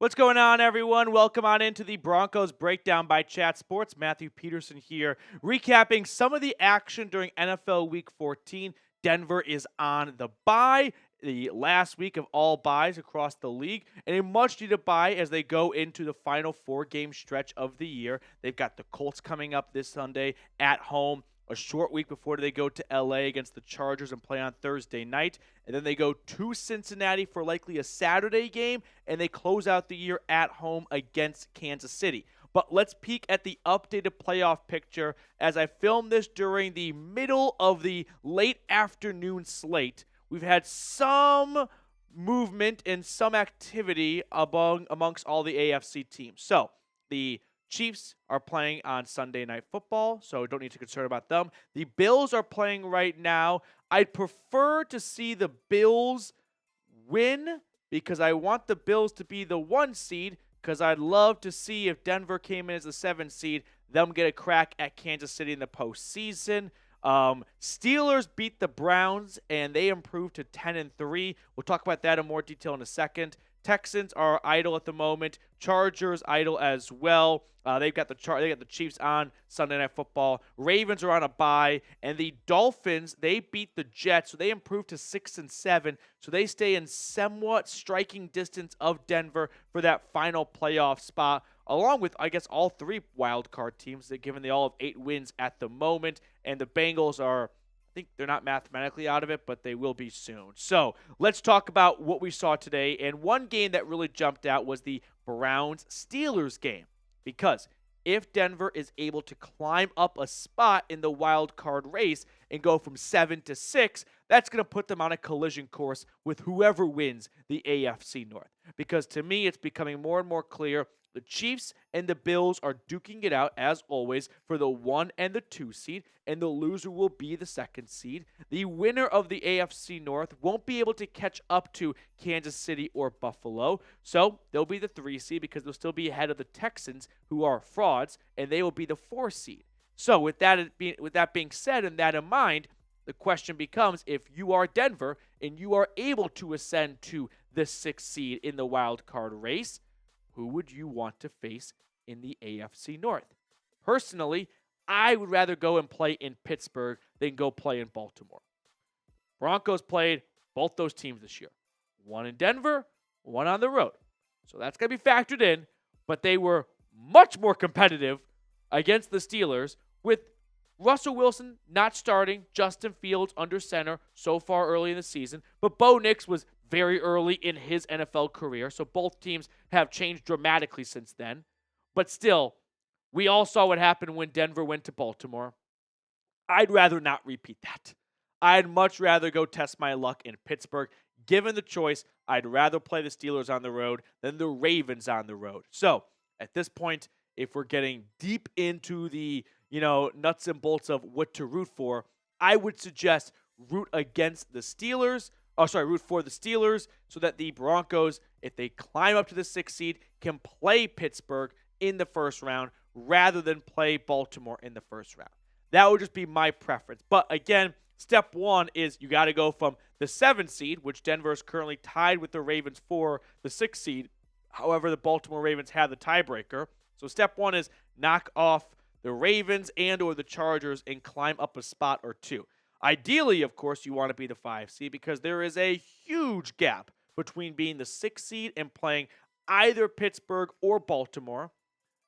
What's going on, everyone? Welcome on into the Broncos Breakdown by Chat Sports. Matthew Peterson here, recapping some of the action during NFL Week 14. Denver is on the bye, the last week of all byes across the league, and a much-needed bye as they go into the final four-game stretch of the year. They've got the Colts coming up this Sunday at home, a short week before they go to LA against the Chargers and play on Thursday night. And then they go to Cincinnati for likely a Saturday game, and they close out the year at home against Kansas City. But let's peek at the updated playoff picture as I filmed this during the middle of the late afternoon slate. We've had some movement and some activity amongst all the AFC teams. So the Chiefs are playing on Sunday Night Football, so don't need to concern about them. The Bills are playing right now. I'd prefer to see the Bills win because I want the Bills to be the 1 seed because I'd love to see if Denver came in as the 7 seed, them get a crack at Kansas City in the postseason. Steelers beat the Browns, and they improved to 10-3. We'll talk about that in more detail in a second. Texans are idle at the moment. Chargers idle as well. They've got the Chiefs on Sunday Night Football. Ravens are on a bye, and the Dolphins, they beat the Jets, so they improved to 6-7. So they stay in somewhat striking distance of Denver for that final playoff spot, along with, I guess, all 3 wild card teams, given they all have 8 wins at the moment. And the Bengals are, I think they're not mathematically out of it, but they will be soon. So let's talk about what we saw today. And one game that really jumped out was the Browns-Steelers game. Because if Denver is able to climb up a spot in the wild card race and go from 7 to 6, that's going to put them on a collision course with whoever wins the AFC North. Because to me, it's becoming more and more clear the Chiefs and the Bills are duking it out, as always, for the 1 and the 2 seed, and the loser will be the 2nd seed. The winner of the AFC North won't be able to catch up to Kansas City or Buffalo, so they'll be the 3 seed because they'll still be ahead of the Texans, who are frauds, and they will be the 4 seed. So with that being said and that in mind, the question becomes, if you are Denver and you are able to ascend to the 6th seed in the wild card race, who would you want to face in the AFC North? Personally, I would rather go and play in Pittsburgh than go play in Baltimore. Broncos played both those teams this year. One in Denver, one on the road. So that's going to be factored in, but they were much more competitive against the Steelers with Russell Wilson not starting, Justin Fields under center so far early in the season, but Bo Nix was very early in his NFL career, so both teams have changed dramatically since then. But still, we all saw what happened when Denver went to Baltimore. I'd rather not repeat that. I'd much rather go test my luck in Pittsburgh. Given the choice, I'd rather play the Steelers on the road than the Ravens on the road. So, at this point, if we're getting deep into the, nuts and bolts of what to root for, I would suggest root for the Steelers so that the Broncos, if they climb up to the 6th seed, can play Pittsburgh in the first round rather than play Baltimore in the first round. That would just be my preference. But again, step 1 is you got to go from the 7th seed, which Denver is currently tied with the Ravens for the 6th seed. However, the Baltimore Ravens have the tiebreaker. So step 1 is knock off the Ravens and or the Chargers and climb up a spot or 2. Ideally, of course, you want to be the 5 seed because there is a huge gap between being the 6th seed and playing either Pittsburgh or Baltimore,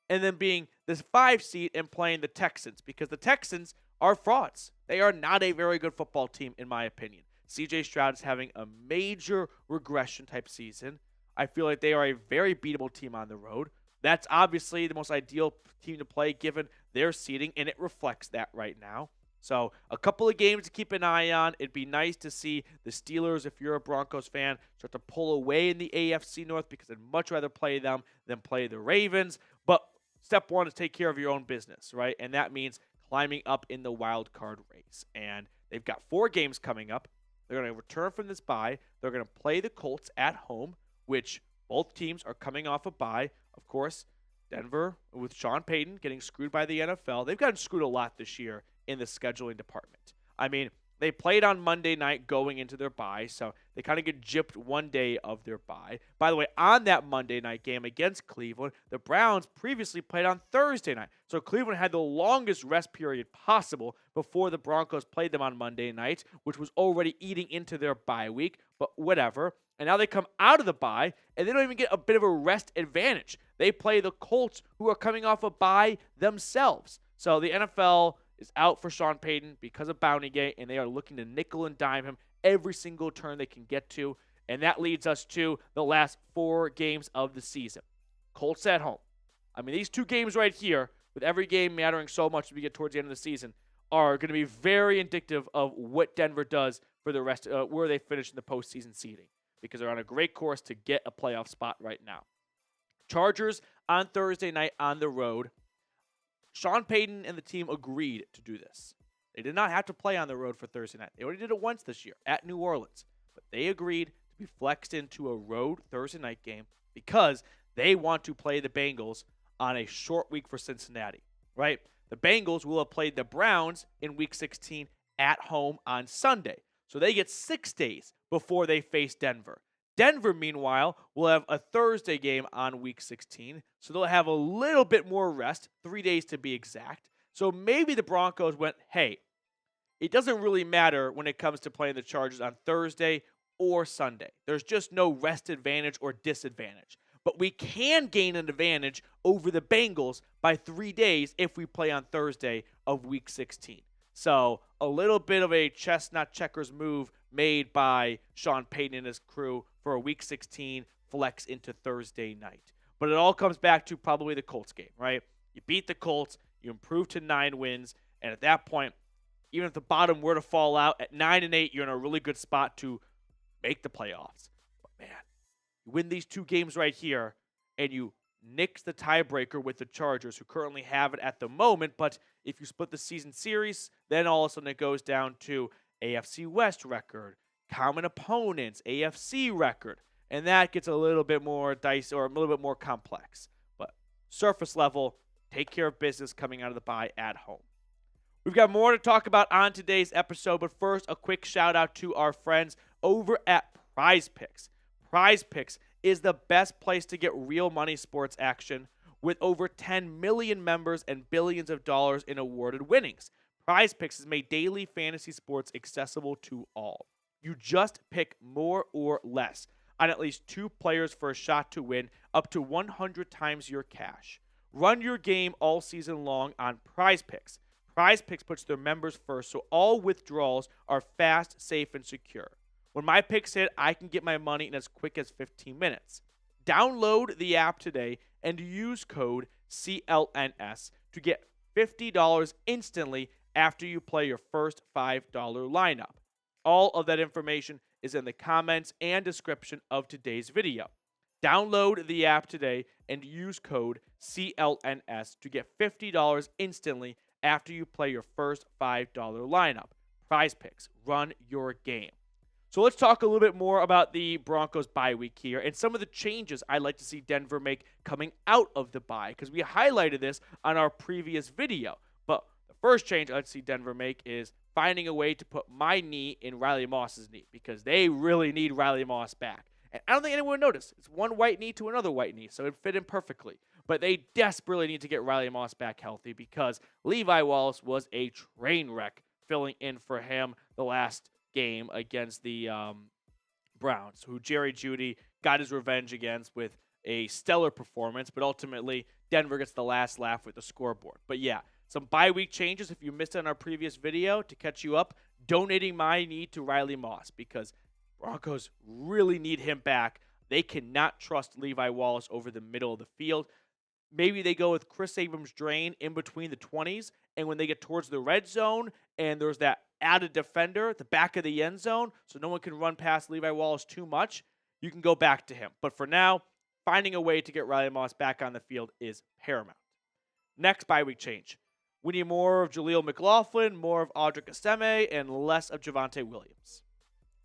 and then being the 5 seed and playing the Texans because the Texans are frauds. They are not a very good football team, in my opinion. C.J. Stroud is having a major regression type season. I feel like they are a very beatable team on the road. That's obviously the most ideal team to play given their seeding, and it reflects that right now. So a couple of games to keep an eye on. It'd be nice to see the Steelers, if you're a Broncos fan, start to pull away in the AFC North because I'd much rather play them than play the Ravens. But step 1 is take care of your own business, right? And that means climbing up in the wild card race. And they've got 4 games coming up. They're going to return from this bye. They're going to play the Colts at home, which both teams are coming off a bye. Of course, Denver, with Sean Payton getting screwed by the NFL, they've gotten screwed a lot this year in the scheduling department. I mean, They played on Monday night going into their bye, so they kind of get gypped one day of their bye. By the way, on that Monday night game against Cleveland, the Browns previously played on Thursday night. So Cleveland had the longest rest period possible before the Broncos played them on Monday night, which was already eating into their bye week, but whatever. And now they come out of the bye, and they don't even get a bit of a rest advantage. They play the Colts, who are coming off a bye themselves. So the NFL is out for Sean Payton because of Bountygate, and they are looking to nickel and dime him every single turn they can get to. And that leads us to the last 4 games of the season. Colts at home. I mean, these 2 games right here, with every game mattering so much as we get towards the end of the season, are going to be very indicative of what Denver does for the rest, where they finish in the postseason seeding, because they're on a great course to get a playoff spot right now. Chargers on Thursday night on the road. Sean Payton and the team agreed to do this. They did not have to play on the road for Thursday night. They already did it once this year at New Orleans. But they agreed to be flexed into a road Thursday night game because they want to play the Bengals on a short week for Cincinnati, right? The Bengals will have played the Browns in Week 16 at home on Sunday. So they get 6 days before they face Denver. Denver, meanwhile, will have a Thursday game on Week 16, so they'll have a little bit more rest, 3 days to be exact. So maybe the Broncos went, hey, it doesn't really matter when it comes to playing the Chargers on Thursday or Sunday. There's just no rest advantage or disadvantage. But we can gain an advantage over the Bengals by 3 days if we play on Thursday of Week 16. So a little bit of a chestnut checkers move made by Sean Payton and his crew for a Week 16 flex into Thursday night. But it all comes back to probably the Colts game, right? You beat the Colts, you improve to 9 wins, and at that point, even if the bottom were to fall out at 9-8, you're in a really good spot to make the playoffs. But man, you win these 2 games right here, and you nix the tiebreaker with the Chargers, who currently have it at the moment. But if you split the season series, then all of a sudden it goes down to AFC West record, common opponents, AFC record, and that gets a little bit more dicey or a little bit more complex. But surface level, take care of business coming out of the bye at home. We've got more to talk about on today's episode, but first, a quick shout out to our friends over at Prize Picks. Prize Picks is the best place to get real money sports action with over 10 million members and billions of dollars in awarded winnings. Prize Picks has made daily fantasy sports accessible to all. You just pick more or less on at least 2 players for a shot to win up to 100 times your cash. Run your game all season long on Prize Picks. Prize Picks puts their members first, so all withdrawals are fast, safe, and secure. When my picks hit, I can get my money in as quick as 15 minutes. Download the app today and use code CLNS to get $50 instantly after you play your first $5 lineup. All of that information is in the comments and description of today's video. Download the app today and use code CLNS to get $50 instantly after you play your first $5 lineup. Prize Picks, run your game. So let's talk a little bit more about the Broncos bye week here and some of the changes I'd like to see Denver make coming out of the bye, because we highlighted this on our previous video. But the first change I'd see Denver make is finding a way to put my knee in Riley Moss's knee, because they really need Riley Moss back. And I don't think anyone would notice. It's one white knee to another white knee, so it fit in perfectly. But they desperately need to get Riley Moss back healthy, because Levi Wallace was a train wreck filling in for him the last game against the Browns, who Jerry Jeudy got his revenge against with a stellar performance, but ultimately Denver gets the last laugh with the scoreboard. But yeah, some bye week changes if you missed it on our previous video to catch you up, donating my knee to Riley Moss, because Broncos really need him back. They cannot trust Levi Wallace over the middle of the field. Maybe they go with Chris Abrams-Drain in between the 20s, and when they get towards the red zone and there's that added defender at the back of the end zone so no one can run past Levi Wallace too much, you can go back to him. But for now, finding a way to get Riley Moss back on the field is paramount. Next bye week change. We need more of Jaleel McLaughlin, more of Audric Estime, and less of Javonte Williams.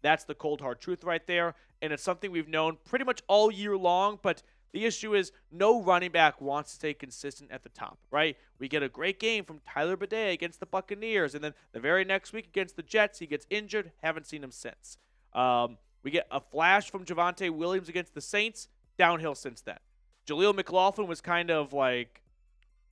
That's the cold hard truth right there, and it's something we've known pretty much all year long, but The issue is no running back wants to stay consistent at the top, right? We get a great game from Tyler Bidet against the Buccaneers, and then the very next week against the Jets, he gets injured. Haven't seen him since. We get a flash from Javonte Williams against the Saints. Downhill since then. Jaleel McLaughlin was kind of like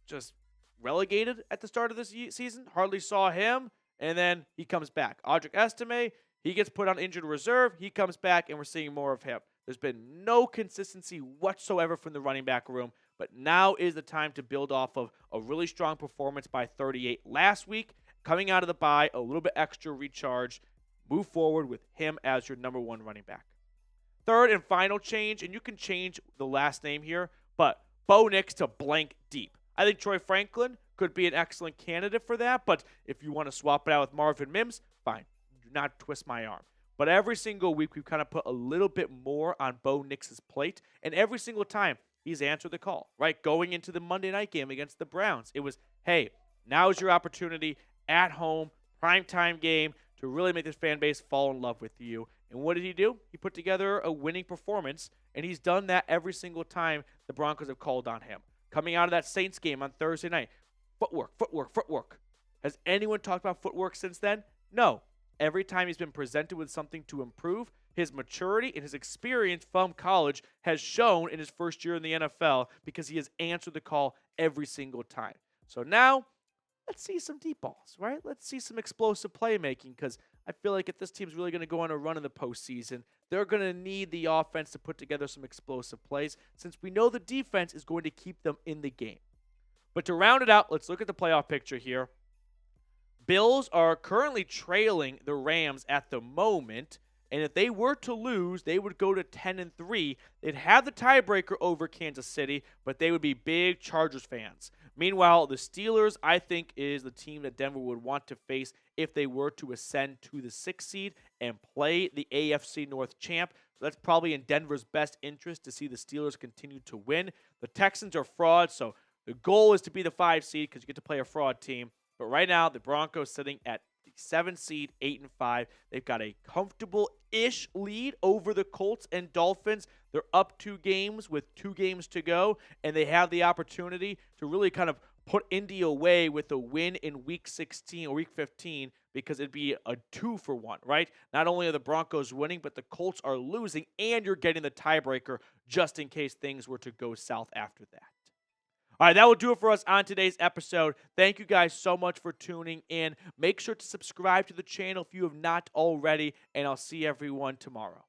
just relegated at the start of this season. Hardly saw him, and then he comes back. Audric Estime, he gets put on injured reserve. He comes back, and we're seeing more of him. There's been no consistency whatsoever from the running back room, but now is the time to build off of a really strong performance by 38 last week. Coming out of the bye, a little bit extra recharge. Move forward with him as your number one running back. Third and final change, and you can change the last name here, but Bo Nix to blank deep. I think Troy Franklin could be an excellent candidate for that, but if you want to swap it out with Marvin Mims, fine. Do not twist my arm. But every single week, we've kind of put a little bit more on Bo Nix's plate, and every single time, he's answered the call, right? Going into the Monday night game against the Browns, it was, hey, now's your opportunity at home, primetime game, to really make this fan base fall in love with you. And what did he do? He put together a winning performance, and he's done that every single time the Broncos have called on him. Coming out of that Saints game on Thursday night, footwork. Has anyone talked about footwork since then? No. Every time he's been presented with something to improve, his maturity and his experience from college has shown in his first year in the NFL because he has answered the call every single time. So now, let's see some deep balls, right? Let's see some explosive playmaking because I feel like if this team's really going to go on a run in the postseason, they're going to need the offense to put together some explosive plays since we know the defense is going to keep them in the game. But to round it out, let's look at the playoff picture here. Bills are currently trailing the Rams at the moment, and if they were to lose, they would go to 10-3. They'd have the tiebreaker over Kansas City, but they would be big Chargers fans. Meanwhile, the Steelers, I think, is the team that Denver would want to face if they were to ascend to the 6th seed and play the AFC North champ. So that's probably in Denver's best interest to see the Steelers continue to win. The Texans are frauds, so the goal is to be the 5 seed because you get to play a fraud team. But right now, the Broncos sitting at the 7th seed, 8-5. They've got a comfortable-ish lead over the Colts and Dolphins. They're up 2 games with 2 games to go, and they have the opportunity to really kind of put Indy away with a win in Week 16 or Week 15 because it'd be a 2-for-1, right? Not only are the Broncos winning, but the Colts are losing, and you're getting the tiebreaker just in case things were to go south after that. All right, that will do it for us on today's episode. Thank you guys so much for tuning in. Make sure to subscribe to the channel if you have not already, and I'll see everyone tomorrow.